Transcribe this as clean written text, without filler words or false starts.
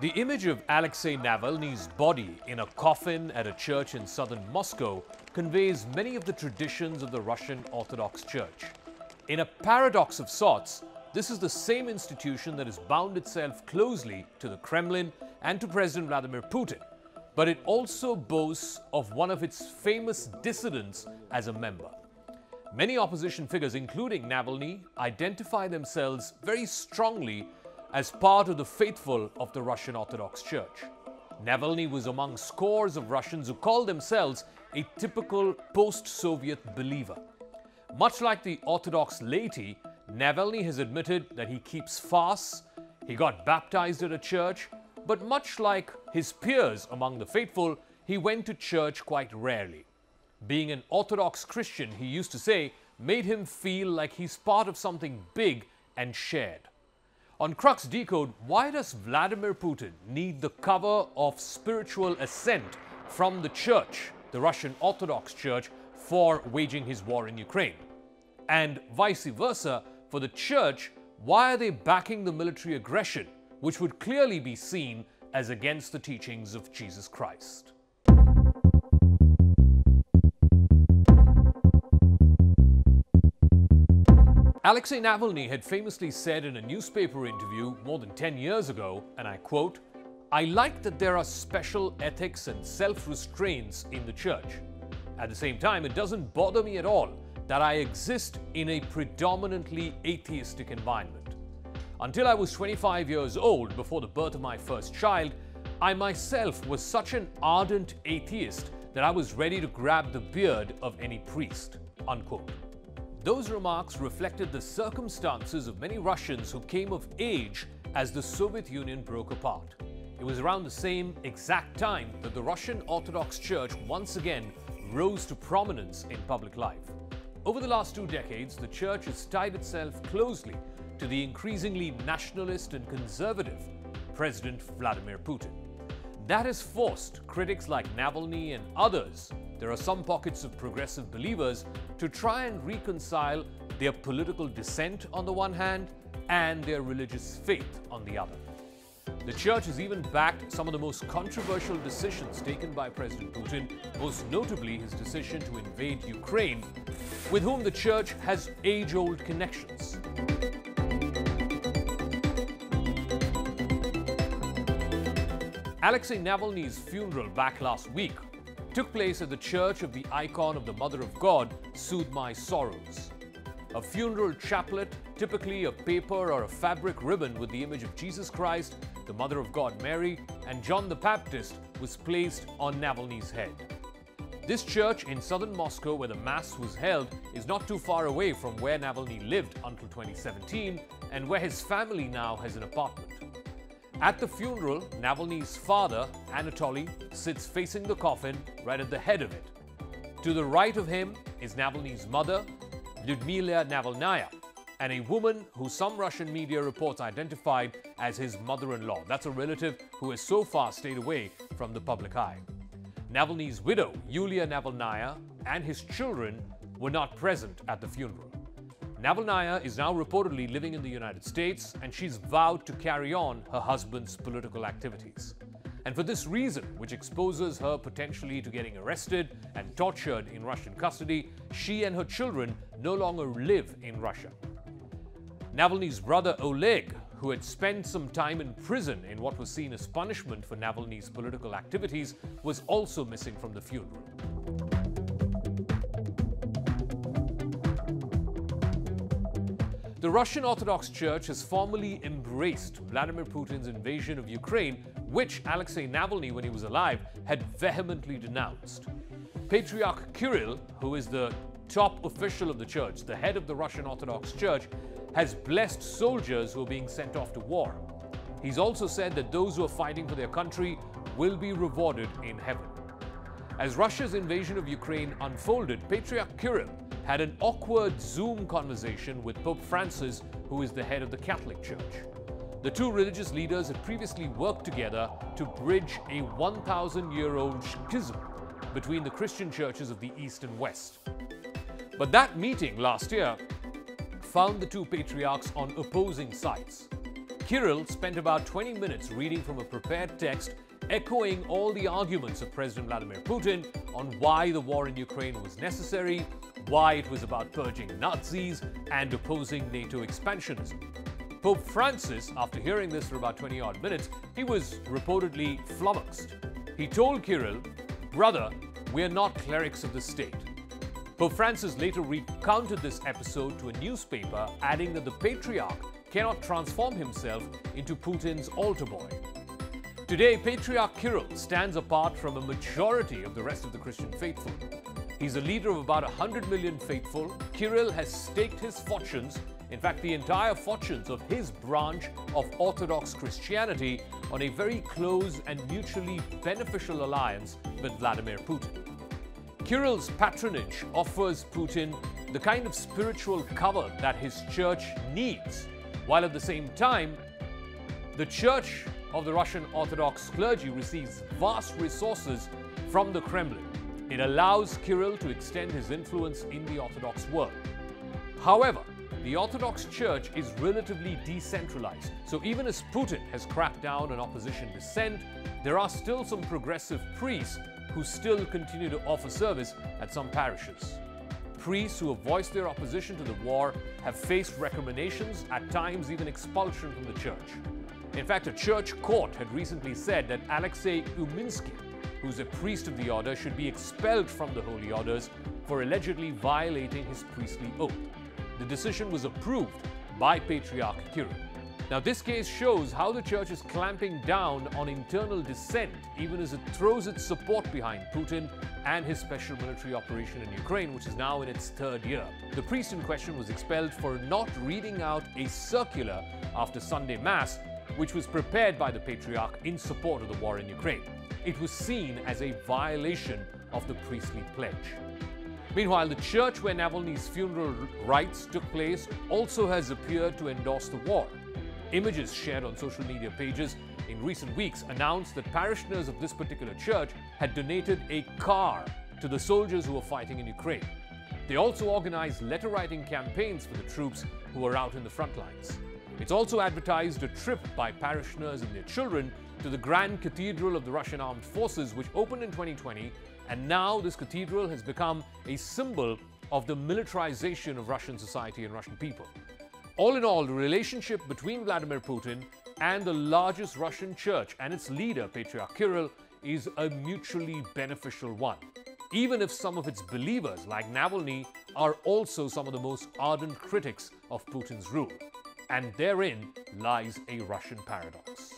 The image of Aleksei Navalny's body in a coffin at a church in southern Moscow conveys many of the traditions of the Russian Orthodox Church. In a paradox of sorts, this is the same institution that has bound itself closely to the Kremlin and to President Vladimir Putin, but it also boasts of one of its famous dissidents as a member. Many opposition figures, including Navalny, identify themselves very strongly as part of the faithful of the Russian Orthodox Church. Navalny was among scores of Russians who called themselves a typical post-Soviet believer. Much like the Orthodox laity, Navalny has admitted that he keeps fasts, he got baptized at a church, but much like his peers among the faithful, he went to church quite rarely. Being an Orthodox Christian, he used to say, made him feel like he's part of something big and shared. On Crux Decode, why does Vladimir Putin need the cover of spiritual assent from the church, the Russian Orthodox Church, for waging his war in Ukraine? And vice versa, for the church, why are they backing the military aggression, which would clearly be seen as against the teachings of Jesus Christ? Aleksei Navalny had famously said in a newspaper interview more than 10 years ago, and I quote, "I like that there are special ethics and self-restraints in the church. At the same time, it doesn't bother me at all that I exist in a predominantly atheistic environment. Until I was 25 years old, before the birth of my first child, I myself was such an ardent atheist that I was ready to grab the beard of any priest." Unquote. Those remarks reflected the circumstances of many Russians who came of age as the Soviet Union broke apart. It was around the same exact time that the Russian Orthodox Church once again rose to prominence in public life. Over the last 2 decades, the church has tied itself closely to the increasingly nationalist and conservative President Vladimir Putin. That has forced critics like Navalny and others, there are some pockets of progressive believers, to try and reconcile their political dissent on the one hand and their religious faith on the other. The church has even backed some of the most controversial decisions taken by President Putin, most notably his decision to invade Ukraine, with whom the church has age-old connections. Aleksei Navalny's funeral back last week took place at the church of the icon of the Mother of God, Soothe My Sorrows. A funeral chaplet, typically a paper or a fabric ribbon with the image of Jesus Christ, the Mother of God Mary, and John the Baptist, was placed on Navalny's head. This church in southern Moscow, where the Mass was held, is not too far away from where Navalny lived until 2017 and where his family now has an apartment. At the funeral, Navalny's father, Anatoly, sits facing the coffin right at the head of it. To the right of him is Navalny's mother, Lyudmila Navalnaya, and a woman who some Russian media reports identified as his mother-in-law. That's a relative who has so far stayed away from the public eye. Navalny's widow, Yulia Navalnaya, and his children were not present at the funeral. Navalnaya is now reportedly living in the United States, and she's vowed to carry on her husband's political activities. And for this reason, which exposes her potentially to getting arrested and tortured in Russian custody, she and her children no longer live in Russia. Navalny's brother Oleg, who had spent some time in prison in what was seen as punishment for Navalny's political activities, was also missing from the funeral. The Russian Orthodox Church has formally embraced Vladimir Putin's invasion of Ukraine, which Aleksei Navalny, when he was alive, had vehemently denounced. Patriarch Kirill, who is the top official of the church, the head of the Russian Orthodox Church, has blessed soldiers who are being sent off to war. He's also said that those who are fighting for their country will be rewarded in heaven. As Russia's invasion of Ukraine unfolded, Patriarch Kirill had an awkward Zoom conversation with Pope Francis, who is the head of the Catholic Church. The two religious leaders had previously worked together to bridge a 1,000-year-old schism between the Christian churches of the East and West. But that meeting last year found the two patriarchs on opposing sides. Kirill spent about 20 minutes reading from a prepared text echoing all the arguments of President Vladimir Putin on why the war in Ukraine was necessary, why it was about purging Nazis and opposing NATO expansionism. Pope Francis, after hearing this for about 20-odd minutes, he was reportedly flummoxed. He told Kirill, "Brother, we're not clerics of the state." Pope Francis later recounted this episode to a newspaper, adding that the Patriarch cannot transform himself into Putin's altar boy. Today, Patriarch Kirill stands apart from a majority of the rest of the Christian faithful. He's a leader of about 100 million faithful. Kirill has staked his fortunes, in fact the entire fortunes of his branch of Orthodox Christianity, on a very close and mutually beneficial alliance with Vladimir Putin. Kirill's patronage offers Putin the kind of spiritual cover that his church needs, while at the same time, the Church of the Russian Orthodox clergy receives vast resources from the Kremlin. It allows Kirill to extend his influence in the Orthodox world. However, the Orthodox Church is relatively decentralized, so even as Putin has cracked down on opposition dissent, there are still some progressive priests who still continue to offer service at some parishes. Priests who have voiced their opposition to the war have faced recriminations, at times even expulsion from the church. In fact, a church court had recently said that Aleksei Navalny, who's a priest of the order, should be expelled from the holy orders for allegedly violating his priestly oath. The decision was approved by Patriarch Kirill. Now, this case shows how the church is clamping down on internal dissent, even as it throws its support behind Putin and his special military operation in Ukraine, which is now in its third year. The priest in question was expelled for not reading out a circular after Sunday Mass, which was prepared by the Patriarch in support of the war in Ukraine. It was seen as a violation of the priestly pledge. Meanwhile, the church where Navalny's funeral rites took place also has appeared to endorse the war. Images shared on social media pages in recent weeks announced that parishioners of this particular church had donated a car to the soldiers who were fighting in Ukraine. They also organized letter-writing campaigns for the troops who were out in the front lines. It's also advertised a trip by parishioners and their children to the Grand Cathedral of the Russian Armed Forces, which opened in 2020, and now this cathedral has become a symbol of the militarization of Russian society and Russian people. All in all, the relationship between Vladimir Putin and the largest Russian church and its leader, Patriarch Kirill, is a mutually beneficial one, even if some of its believers, like Navalny, are also some of the most ardent critics of Putin's rule. And therein lies a Russian paradox.